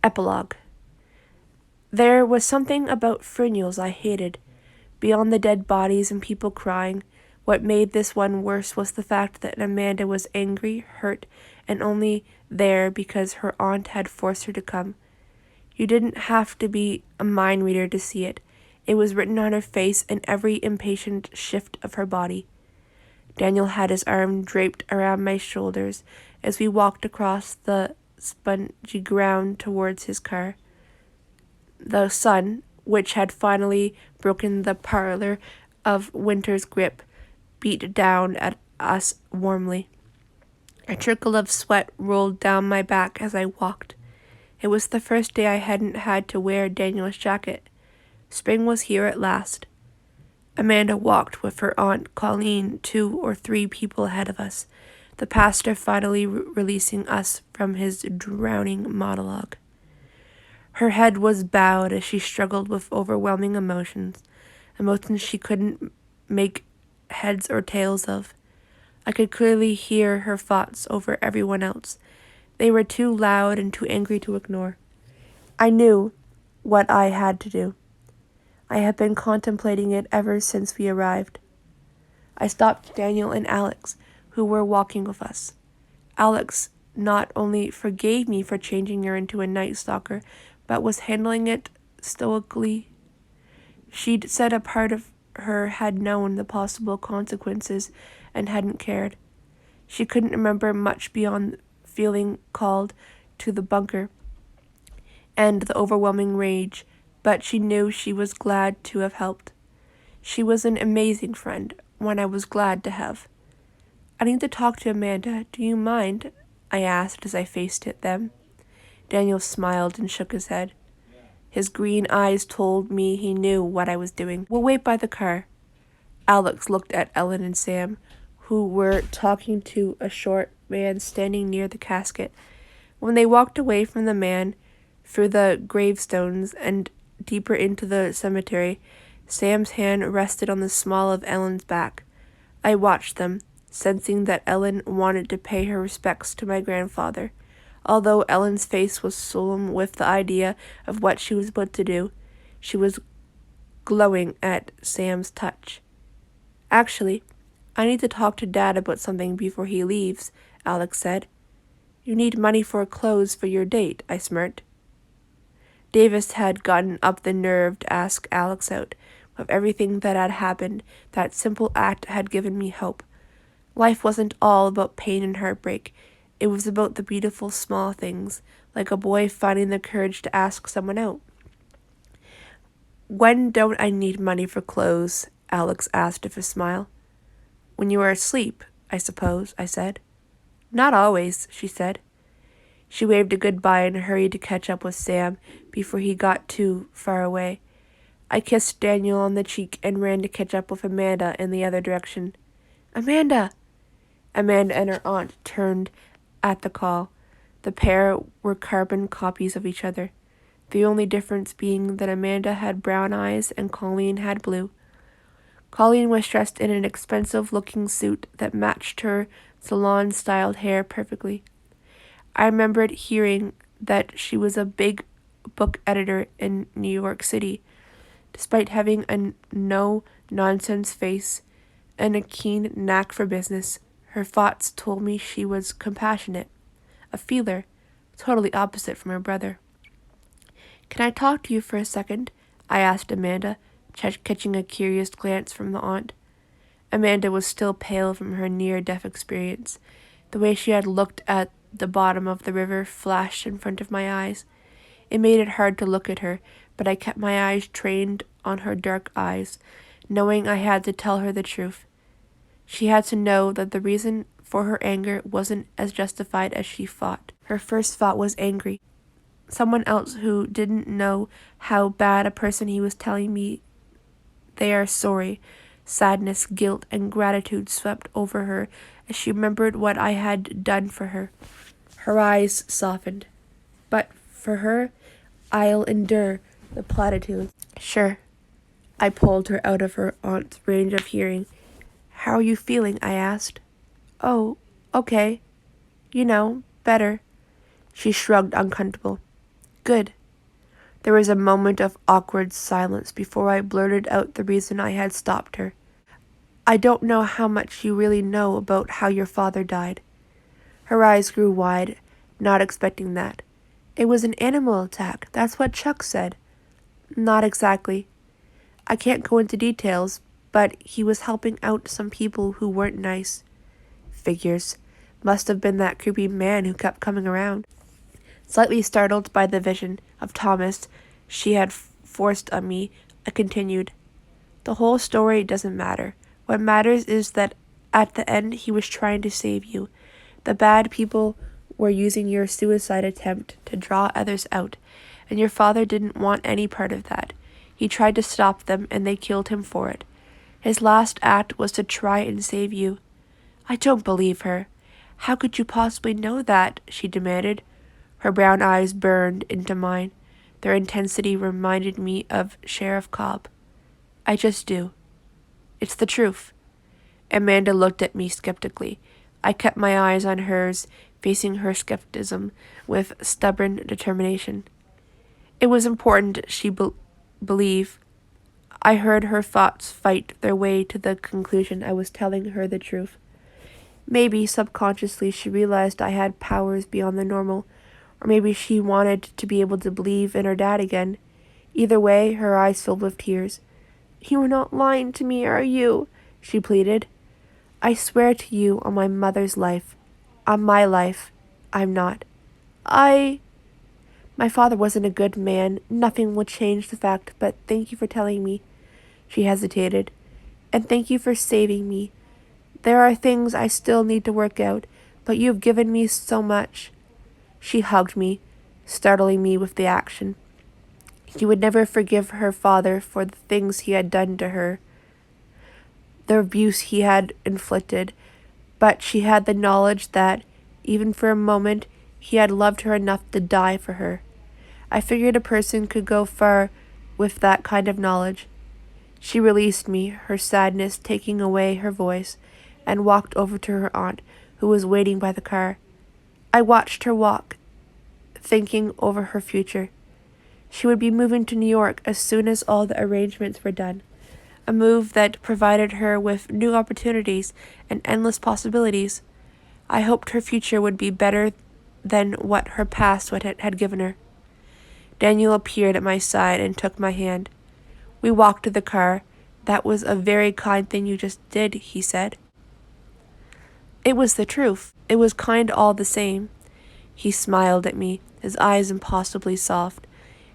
Epilogue. There was something about funerals I hated. Beyond the dead bodies and people crying, what made this one worse was the fact that Amanda was angry, hurt, and only there because her aunt had forced her to come. You didn't have to be a mind reader to see it. It was written on her face and every impatient shift of her body. Daniel had his arm draped around my shoulders as we walked across the spongy ground towards his car. The sun, which had finally broken the parlor of winter's grip, beat down at us warmly. A trickle of sweat rolled down my back as I walked. It was the first day I hadn't had to wear Daniel's jacket. Spring was here at last. Amanda walked with her Aunt Colleen 2 or 3 people ahead of us, the pastor finally releasing us from his drowning monologue. Her head was bowed as she struggled with overwhelming emotions she couldn't make heads or tails of. I could clearly hear her thoughts over everyone else. They were too loud and too angry to ignore. I knew what I had to do. I had been contemplating it ever since we arrived. I stopped Daniel and Alex, who were walking with us. Alex not only forgave me for changing her into a night stalker, but was handling it stoically. She'd said a part of her had known the possible consequences and hadn't cared. She couldn't remember much beyond feeling called to the bunker and the overwhelming rage, but she knew she was glad to have helped. She was an amazing friend, one I was glad to have. "I need to talk to Amanda. Do you mind?" I asked as I faced them. Daniel smiled and shook his head. His green eyes told me he knew what I was doing. "We'll wait by the car." Alex looked at Ellen and Sam, who were talking to a short man standing near the casket. When they walked away from the man, through the gravestones and deeper into the cemetery, Sam's hand rested on the small of Ellen's back. I watched them, sensing that Ellen wanted to pay her respects to my grandfather. Although Ellen's face was solemn with the idea of what she was about to do, she was glowing at Sam's touch. "Actually, I need to talk to Dad about something before he leaves," Alex said. "You need money for clothes for your date," I smirked. Davis had gotten up the nerve to ask Alex out. With everything that had happened, that simple act had given me hope. Life wasn't all about pain and heartbreak. It was about the beautiful small things, like a boy finding the courage to ask someone out. "When don't I need money for clothes?" Alex asked with a smile. "When you are asleep, I suppose," I said. "Not always," she said. She waved a goodbye and hurried to catch up with Sam before he got too far away. I kissed Daniel on the cheek and ran to catch up with Amanda in the other direction. "Amanda!" Amanda and her aunt turned at the call. The pair were carbon copies of each other, the only difference being that Amanda had brown eyes and Colleen had blue. Colleen was dressed in an expensive-looking suit that matched her salon-styled hair perfectly. I remembered hearing that she was a big book editor in New York City. Despite having a no-nonsense face and a keen knack for business, her thoughts told me she was compassionate, a feeler, totally opposite from her brother. "Can I talk to you for a second?" I asked Amanda, catching a curious glance from the aunt. Amanda was still pale from her near-death experience. The way she had looked at the bottom of the river flashed in front of my eyes. It made it hard to look at her, but I kept my eyes trained on her dark eyes, knowing I had to tell her the truth. She had to know that the reason for her anger wasn't as justified as she thought. Her first thought was angry. Someone else who didn't know how bad a person he was telling me they are sorry. Sadness, guilt, and gratitude swept over her as she remembered what I had done for her. Her eyes softened. "But for her, I'll endure the platitudes." "Sure." I pulled her out of her aunt's range of hearing. "How are you feeling?" I asked. "Oh, okay. You know, better." She shrugged, uncomfortable. Good. There was a moment of awkward silence before I blurted out the reason I had stopped her. I don't know how much you really know about how your father died. Her eyes grew wide, not expecting that. It was an animal attack. That's what Chuck said. Not exactly. I can't go into details, but he was helping out some people who weren't nice. Figures. Must have been that creepy man who kept coming around. Slightly startled by the vision of Thomas she had forced on me, I continued. The whole story doesn't matter. What matters is that at the end he was trying to save you. The bad people were using your suicide attempt to draw others out, and your father didn't want any part of that. He tried to stop them, and they killed him for it. His last act was to try and save you. I don't believe her. How could you possibly know that? She demanded. Her brown eyes burned into mine. Their intensity reminded me of Sheriff Cobb. I just do. It's the truth. Amanda looked at me skeptically. I kept my eyes on hers, facing her skepticism with stubborn determination. It was important she believe. I heard her thoughts fight their way to the conclusion I was telling her the truth. Maybe subconsciously she realized I had powers beyond the normal, or maybe she wanted to be able to believe in her dad again. Either way, her eyes filled with tears. "You're not lying to me, are you?" she pleaded. "I swear to you on my mother's life. On my life, I'm not. My father wasn't a good man. Nothing will change the fact, but thank you for telling me." She hesitated. "And thank you for saving me. There are things I still need to work out, but you've given me so much." She hugged me, startling me with the action. She would never forgive her father for the things he had done to her, the abuse he had inflicted, but she had the knowledge that, even for a moment, he had loved her enough to die for her. I figured a person could go far with that kind of knowledge. She released me, her sadness taking away her voice, and walked over to her aunt, who was waiting by the car. I watched her walk, thinking over her future. She would be moving to New York as soon as all the arrangements were done, a move that provided her with new opportunities and endless possibilities. I hoped her future would be better than what her past had given her. Daniel appeared at my side and took my hand. We walked to the car. "That was a very kind thing you just did," he said. It was the truth. It was kind all the same. He smiled at me, his eyes impossibly soft.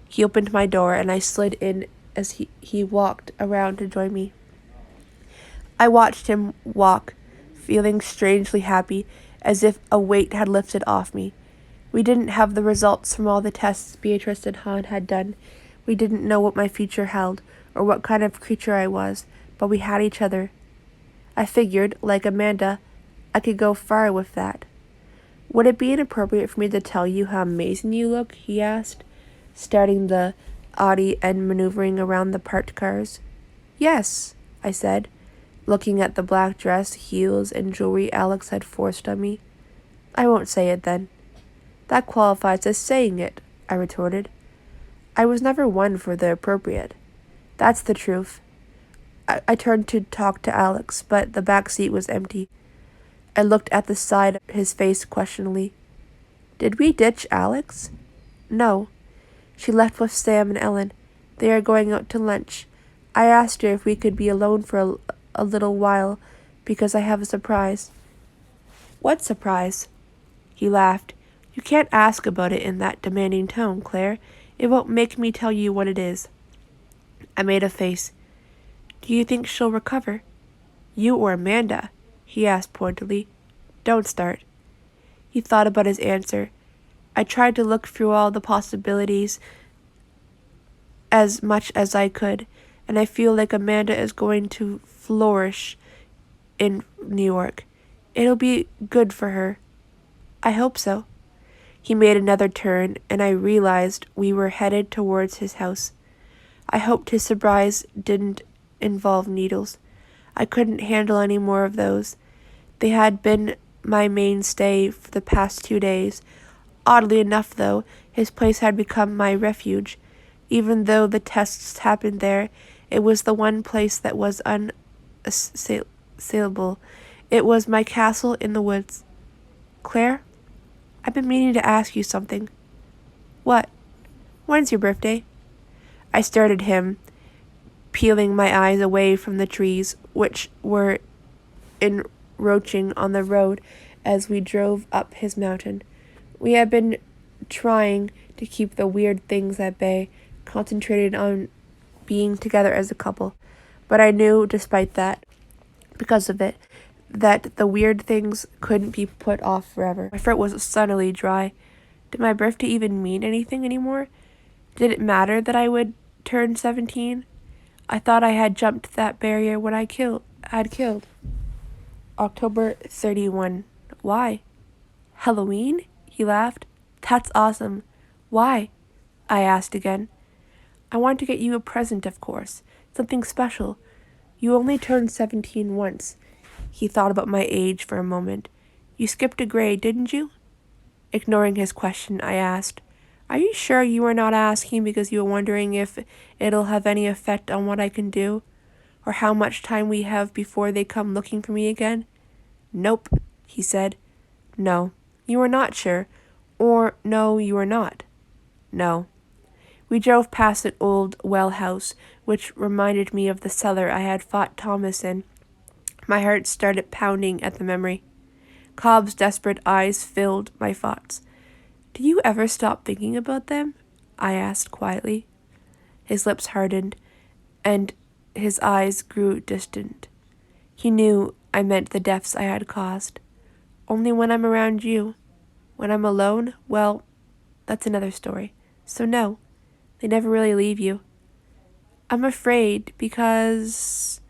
He opened my door, and I slid in as he walked around to join me. I watched him walk, feeling strangely happy, as if a weight had lifted off me. We didn't have the results from all the tests Beatrice and Han had done. We didn't know what my future held, or what kind of creature I was, but we had each other. I figured, like Amanda, I could go far with that. "Would it be inappropriate for me to tell you how amazing you look?" he asked, starting the Audi and maneuvering around the parked cars. "Yes," I said, looking at the black dress, heels, and jewelry Alex had forced on me. "I won't say it then." "That qualifies as saying it," I retorted. I was never one for the appropriate. That's the truth. I turned to talk to Alex, but the back seat was empty. I looked at the side of his face questioningly. "Did we ditch Alex?" "No. She left with Sam and Ellen. They are going out to lunch. I asked her if we could be alone for a little while, because I have a surprise." "What surprise?" He laughed. "You can't ask about it in that demanding tone, Claire. It won't make me tell you what it is." I made a face. "Do you think she'll recover?" "You or Amanda?" he asked pointedly. "Don't start." He thought about his answer. I tried to look through all the possibilities as much as I could, and I feel like Amanda is going to flourish in New York. It'll be good for her. I hope so. He made another turn, and I realized we were headed towards his house. I hoped his surprise didn't involve needles. I couldn't handle any more of those. They had been my mainstay for the past 2 days. Oddly enough, though, His place had become my refuge. Even though the tests happened there, it was the one place that was unassailable. It was my castle in the woods. Claire, I've been meaning to ask you something. What? When's your birthday? I stared at him, peeling my eyes away from the trees, which were encroaching on the road as we drove up his mountain. We had been trying to keep the weird things at bay, concentrated on being together as a couple. But I knew, despite that, because of it, that the weird things couldn't be put off forever. My throat was suddenly dry. Did my birthday even mean anything anymore? Did it matter that I would turn 17? I thought I had jumped that barrier when I had killed. October 31. Why? Halloween? He laughed. That's awesome. Why? I asked again. I want to get you a present, of course. Something special. You only turned 17 once. He thought about my age for a moment. You skipped a grade, didn't you? Ignoring his question, I asked, Are you sure you were not asking because you were wondering if it'll have any effect on what I can do? Or how much time we have before they come looking for me again? Nope, he said. No, you were not sure. Or no, you were not. No. We drove past an old well house, which reminded me of the cellar I had fought Thomas in. My heart started pounding at the memory. Cobb's desperate eyes filled my thoughts. Do you ever stop thinking about them? I asked quietly. His lips hardened, and his eyes grew distant. He knew I meant the deaths I had caused. Only when I'm around you. When I'm alone, well, that's another story. So no, they never really leave you. I'm afraid because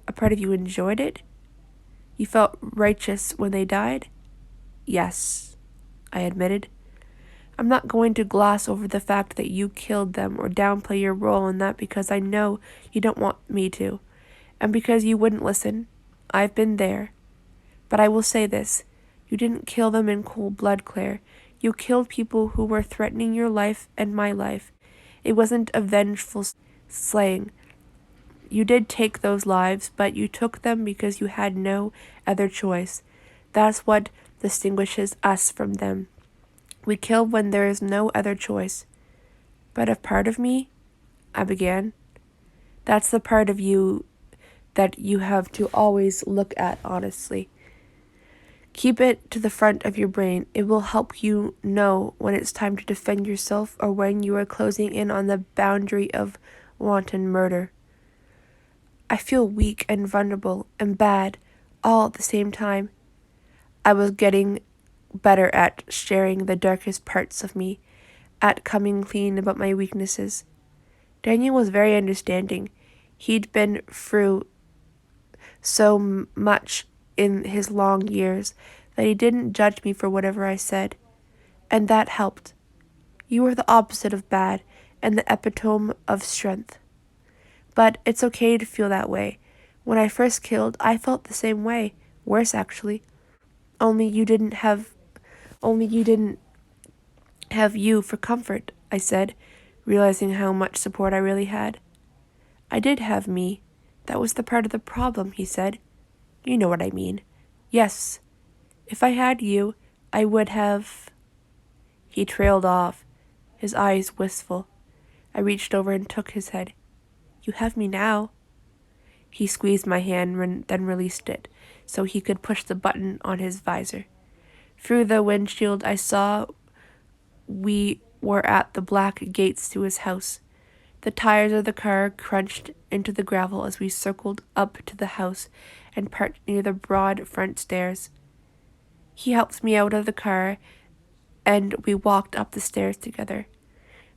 a part of you enjoyed it? You felt righteous when they died? Yes, I admitted. I'm not going to gloss over the fact that you killed them or downplay your role in that because I know you don't want me to, and because you wouldn't listen. I've been there. But I will say this. You didn't kill them in cold blood, Claire. You killed people who were threatening your life and my life. It wasn't a vengeful slaying. You did take those lives, but you took them because you had no other choice. That's what distinguishes us from them. We kill when there is no other choice. But a part of me, I began. That's the part of you that you have to always look at honestly. Keep it to the front of your brain. It will help you know when it's time to defend yourself or when you are closing in on the boundary of wanton murder. I feel weak and vulnerable and bad all at the same time. I was getting better at sharing the darkest parts of me, at coming clean about my weaknesses. Daniel was very understanding. He'd been through so much in his long years that he didn't judge me for whatever I said. And that helped. You were the opposite of bad and the epitome of strength. But it's okay to feel that way. When I first killed, I felt the same way. Worse, actually. Only you didn't have you for comfort, I said, realizing how much support I really had. I did have me. That was the part of the problem, he said. You know what I mean. Yes. If I had you, I would have... He trailed off, his eyes wistful. I reached over and took his head. You have me now. He squeezed my hand, then released it, so he could push the button on his visor. Through the windshield, I saw we were at the black gates to his house. The tires of the car crunched into the gravel as we circled up to the house and parked near the broad front stairs. He helped me out of the car, and we walked up the stairs together.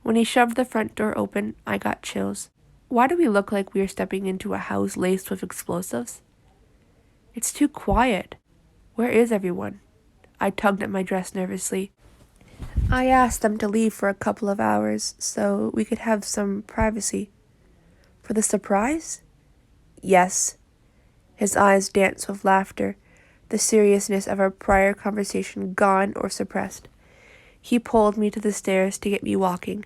When he shoved the front door open, I got chills. Why do we look like we are stepping into a house laced with explosives? It's too quiet. Where is everyone? I tugged at my dress nervously. I asked them to leave for a couple of hours so we could have some privacy. For the surprise? Yes. His eyes danced with laughter, the seriousness of our prior conversation gone or suppressed. He pulled me to the stairs to get me walking.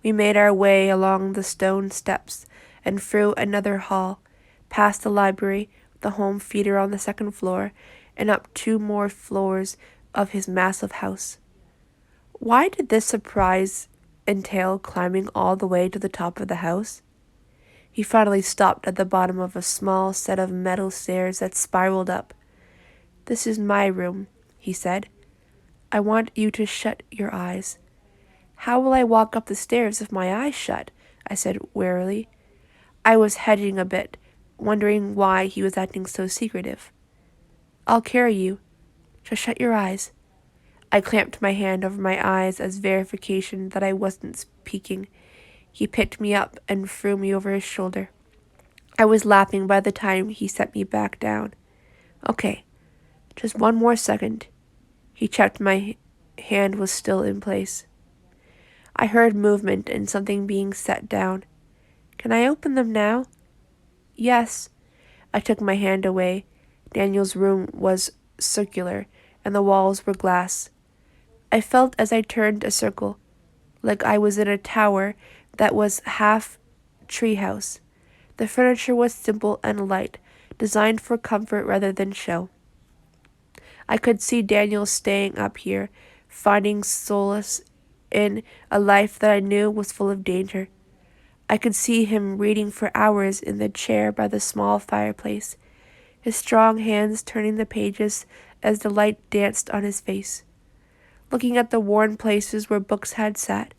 We made our way along the stone steps and through another hall, past the library, the home theater on the second floor, and up 2 more floors of his massive house. Why did this surprise entail climbing all the way to the top of the house? He finally stopped at the bottom of a small set of metal stairs that spiraled up. "This is my room," he said. "I want you to shut your eyes." "How will I walk up the stairs if my eyes shut?" I said wearily. I was hedging a bit, wondering why he was acting so secretive. "I'll carry you. Just shut your eyes." I clamped my hand over my eyes as verification that I wasn't speaking. He picked me up and threw me over his shoulder. I was laughing by the time he set me back down. "Okay, just 1 more second." He checked my hand was still in place. I heard movement and something being set down. "Can I open them now?" "Yes." I took my hand away. Daniel's room was circular, and the walls were glass. I felt as I turned a circle, like I was in a tower that was half treehouse. The furniture was simple and light, designed for comfort rather than show. I could see Daniel staying up here, finding solace in a life that I knew was full of danger. I could see him reading for hours in the chair by the small fireplace, his strong hands turning the pages as the light danced on his face. Looking at the worn places where books had sat,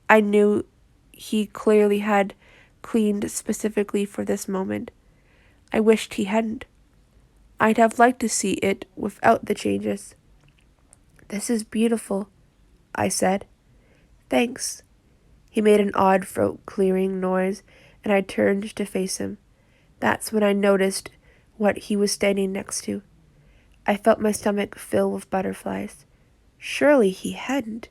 I knew he clearly had cleaned specifically for this moment. I wished he hadn't. I'd have liked to see it without the changes. "This is beautiful," I said. "Thanks." He made an odd throat-clearing noise, and I turned to face him. That's when I noticed what he was standing next to. I felt my stomach fill with butterflies. Surely he hadn't.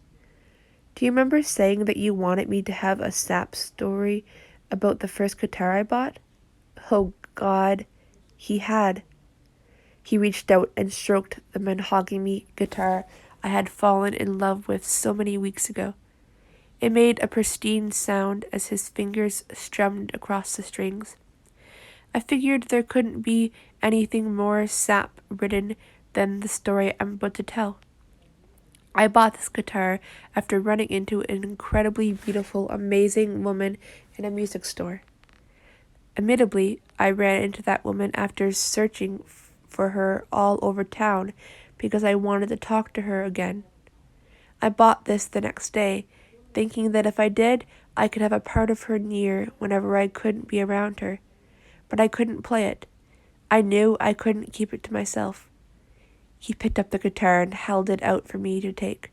"Do you remember saying that you wanted me to have a sap story about the first guitar I bought?" Oh, God, he had. He reached out and stroked the mahogany guitar I had fallen in love with so many weeks ago. It made a pristine sound as his fingers strummed across the strings. I figured there couldn't be anything more sap-ridden than the story I'm about to tell. I bought this guitar after running into an incredibly beautiful, amazing woman in a music store. Admittedly, I ran into that woman after searching for her all over town because I wanted to talk to her again. I bought this the next day, thinking that if I did, I could have a part of her near whenever I couldn't be around her. But I couldn't play it. I knew I couldn't keep it to myself. He picked up the guitar and held it out for me to take.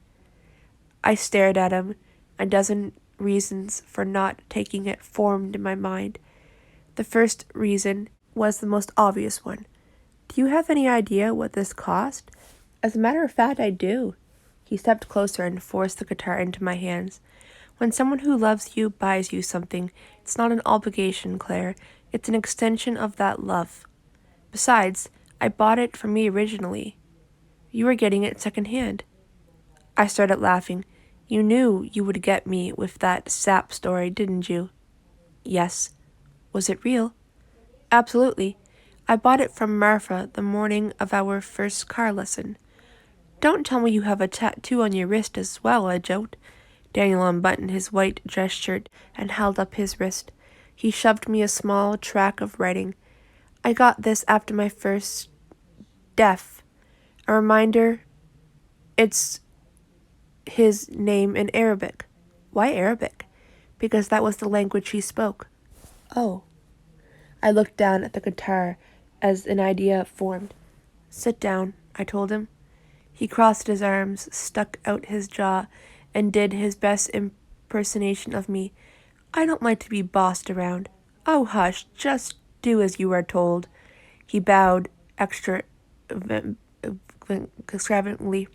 I stared at him. A dozen reasons for not taking it formed in my mind. The first reason was the most obvious one. "Do you have any idea what this cost?" "As a matter of fact, I do." He stepped closer and forced the guitar into my hands. "When someone who loves you buys you something, it's not an obligation, Claire. It's an extension of that love. Besides, I bought it for me originally. You were getting it secondhand." I started laughing. "You knew you would get me with that sap story, didn't you?" "Yes." "Was it real?" "Absolutely. I bought it from Martha the morning of our first car lesson." "Don't tell me you have a tattoo on your wrist as well," I joked. Daniel unbuttoned his white dress shirt and held up his wrist. He shoved me a small track of writing. "I got this after my first death. A reminder, it's his name in Arabic." "Why Arabic?" "Because that was the language he spoke." "Oh." I looked down at the guitar as an idea formed. "Sit down," I told him. He crossed his arms, stuck out his jaw, and did his best impersonation of me. "I don't like to be bossed around." "Oh, hush, just do as you are told." He bowed extravagantly,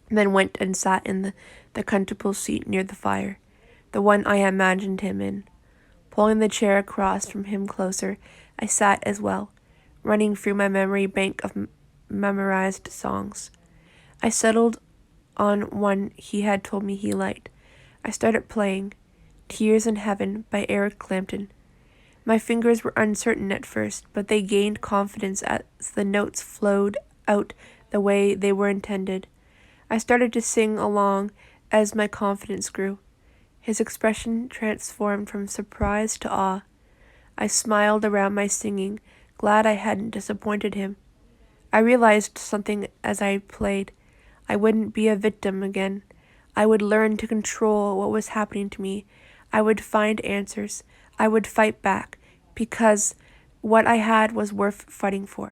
then went and sat in the comfortable seat near the fire, the one I imagined him in. Pulling the chair across from him closer, I sat as well, running through my memory bank of memorized songs. I settled on one he had told me he liked. I started playing Tears in Heaven by Eric Clapton. My fingers were uncertain at first, but they gained confidence as the notes flowed out the way they were intended. I started to sing along as my confidence grew. His expression transformed from surprise to awe. I smiled around my singing, glad I hadn't disappointed him. I realized something as I played. I wouldn't be a victim again. I would learn to control what was happening to me. I would find answers. I would fight back, because what I had was worth fighting for.